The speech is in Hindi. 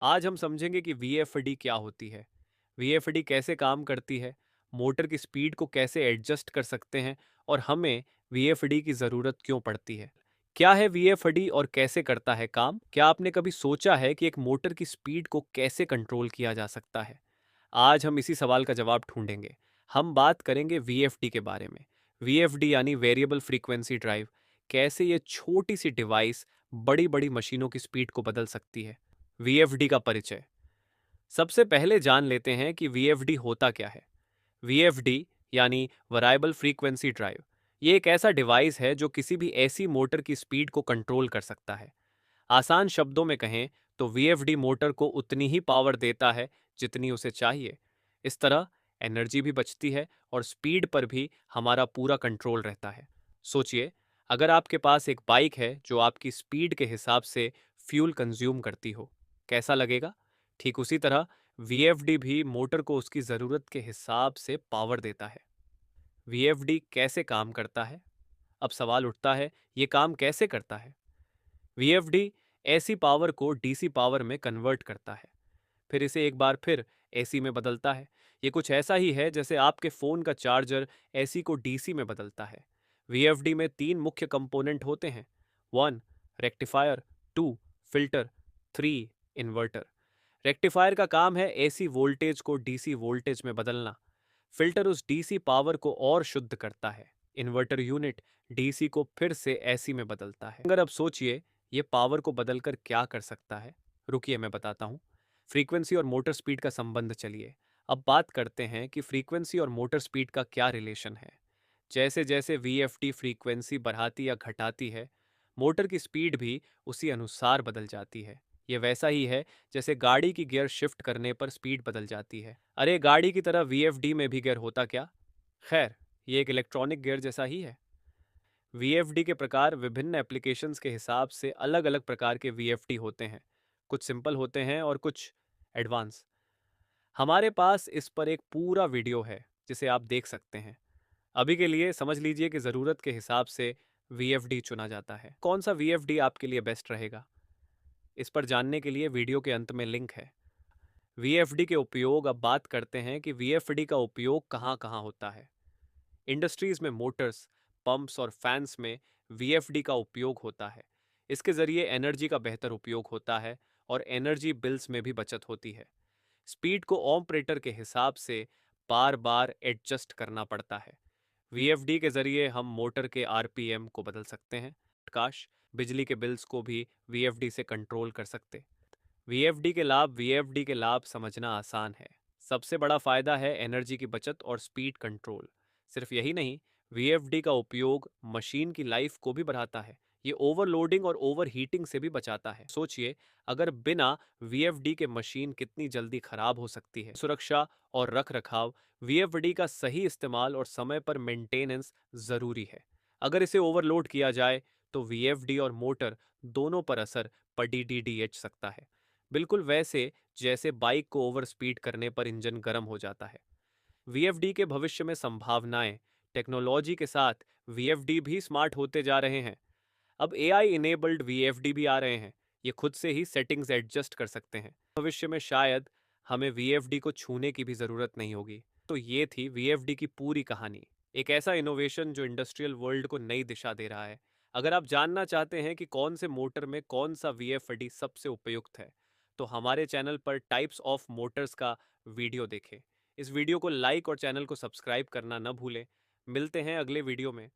आज हम समझेंगे कि वीएफडी क्या होती है, वीएफडी कैसे काम करती है, मोटर की स्पीड को कैसे एडजस्ट कर सकते हैं और हमें वीएफडी की ज़रूरत क्यों पड़ती है। क्या है वीएफडी और कैसे करता है काम? क्या आपने कभी सोचा है कि एक मोटर की स्पीड को कैसे कंट्रोल किया जा सकता है? आज हम इसी सवाल का जवाब ढूंढेंगे। हम बात करेंगे वीएफडी के बारे में। वीएफडी यानी वेरिएबल फ्रीक्वेंसी ड्राइव, कैसे ये छोटी सी डिवाइस बड़ी बड़ी मशीनों की स्पीड को बदल सकती है। वीएफडी का परिचय। सबसे पहले जान लेते हैं कि वीएफडी होता क्या है। वीएफडी यानी वैरिएबल फ्रीक्वेंसी ड्राइव, ये एक ऐसा डिवाइस है जो किसी भी ऐसी मोटर की स्पीड को कंट्रोल कर सकता है। आसान शब्दों में कहें तो वीएफडी मोटर को उतनी ही पावर देता है जितनी उसे चाहिए। इस तरह एनर्जी भी बचती है और स्पीड पर भी हमारा पूरा कंट्रोल रहता है। सोचिए, अगर आपके पास एक बाइक है जो आपकी स्पीड के हिसाब से फ्यूल कंज्यूम करती हो, कैसा लगेगा? ठीक उसी तरह वीएफडी भी मोटर को उसकी ज़रूरत के हिसाब से पावर देता है। वीएफडी कैसे काम करता है? अब सवाल उठता है, ये काम कैसे करता है? वीएफडी ऐसी पावर को डीसी पावर में कन्वर्ट करता है, फिर इसे एक बार फिर एसी में बदलता है। ये कुछ ऐसा ही है जैसे आपके फ़ोन का चार्जर एसी को डीसी में बदलता है। वीएफडी में तीन मुख्य कंपोनेंट होते हैं: one rectifier, two filter, three inverter. Rectifier का काम है एसी वोल्टेज को डीसी वोल्टेज में बदलना। फिल्टर उस डीसी पावर को और शुद्ध करता है। इन्वर्टर यूनिट डीसी को फिर से एसी में बदलता है। अगर अब सोचिए, ये पावर को बदलकर क्या कर सकता है। रुकिए, मैं बताता हूँ। फ्रीक्वेंसी और मोटर स्पीड का संबंध चलिए अब बात करते हैं कि फ्रीक्वेंसी और मोटर स्पीड का क्या रिलेशन है। जैसे जैसे वीएफडी फ्रीक्वेंसी बढ़ाती या घटाती है, मोटर की स्पीड भी उसी अनुसार बदल जाती है। ये वैसा ही है जैसे गाड़ी की गियर शिफ्ट करने पर स्पीड बदल जाती है। अरे, गाड़ी की तरह वीएफडी में भी गियर होता क्या? खैर, ये एक इलेक्ट्रॉनिक गियर जैसा ही है। वीएफडी के प्रकार विभिन्न एप्लीकेशंस के हिसाब से अलग अलग प्रकार के वीएफडी होते हैं। कुछ सिंपल होते हैं और कुछ एडवांस। हमारे पास इस पर एक पूरा वीडियो है जिसे आप देख सकते हैं। अभी के लिए समझ लीजिए कि ज़रूरत के हिसाब से वीएफडी चुना जाता है। कौन सा वीएफडी आपके लिए बेस्ट रहेगा, इस पर जानने के लिए वीडियो के अंत में लिंक है। वीएफडी के उपयोग, अब बात करते हैं कि वीएफडी का उपयोग कहाँ कहाँ होता है। इंडस्ट्रीज में मोटर्स, पंप्स और फैंस में वीएफडी का उपयोग होता है। इसके जरिए एनर्जी का बेहतर उपयोग होता है और एनर्जी बिल्स में भी बचत होती है। स्पीड को ऑपरेटर के हिसाब से बार बार एडजस्ट करना पड़ता है। वीएफडी के जरिए हम मोटर के आरपीएम को बदल सकते हैं। प्रकाश, बिजली के बिल्स को भी वीएफडी से कंट्रोल कर सकते। वीएफडी के लाभ समझना आसान है। सबसे बड़ा फायदा है एनर्जी की बचत और स्पीड कंट्रोल। सिर्फ यही नहीं, वीएफडी का उपयोग मशीन की लाइफ को भी बढ़ाता है। ये ओवरलोडिंग और ओवरहीटिंग से भी बचाता है। सोचिए, अगर बिना वीएफडी के मशीन कितनी जल्दी खराब हो सकती है। सुरक्षा और रख रखाव, वीएफडी का सही इस्तेमाल और समय पर मेंटेनेंस ज़रूरी है। अगर इसे ओवरलोड किया जाए तो वीएफडी और मोटर दोनों पर असर पड़ीडीडीएच सकता है। बिल्कुल वैसे जैसे बाइक को ओवर स्पीड करने पर इंजन गर्म हो जाता है। वीएफडी के भविष्य में संभावनाएं। टेक्नोलॉजी के साथ वीएफडी भी स्मार्ट होते जा रहे हैं। अब एआई इनेबल्ड वीएफडी भी आ रहे हैं। ये खुद से ही सेटिंग्स एडजस्ट कर सकते हैं। भविष्य में शायद हमें वीएफडी को छूने की भी ज़रूरत नहीं होगी। तो ये थी वीएफडी की पूरी कहानी। एक ऐसा इनोवेशन जो इंडस्ट्रियल वर्ल्ड को नई दिशा दे रहा है। अगर आप जानना चाहते हैं कि कौन से मोटर में कौन सा वीएफडी सबसे उपयुक्त है, तो हमारे चैनल पर टाइप्स ऑफ मोटर्स का वीडियो देखें। इस वीडियो को लाइक और चैनल को सब्सक्राइब करना न भूलें। मिलते हैं अगले वीडियो में।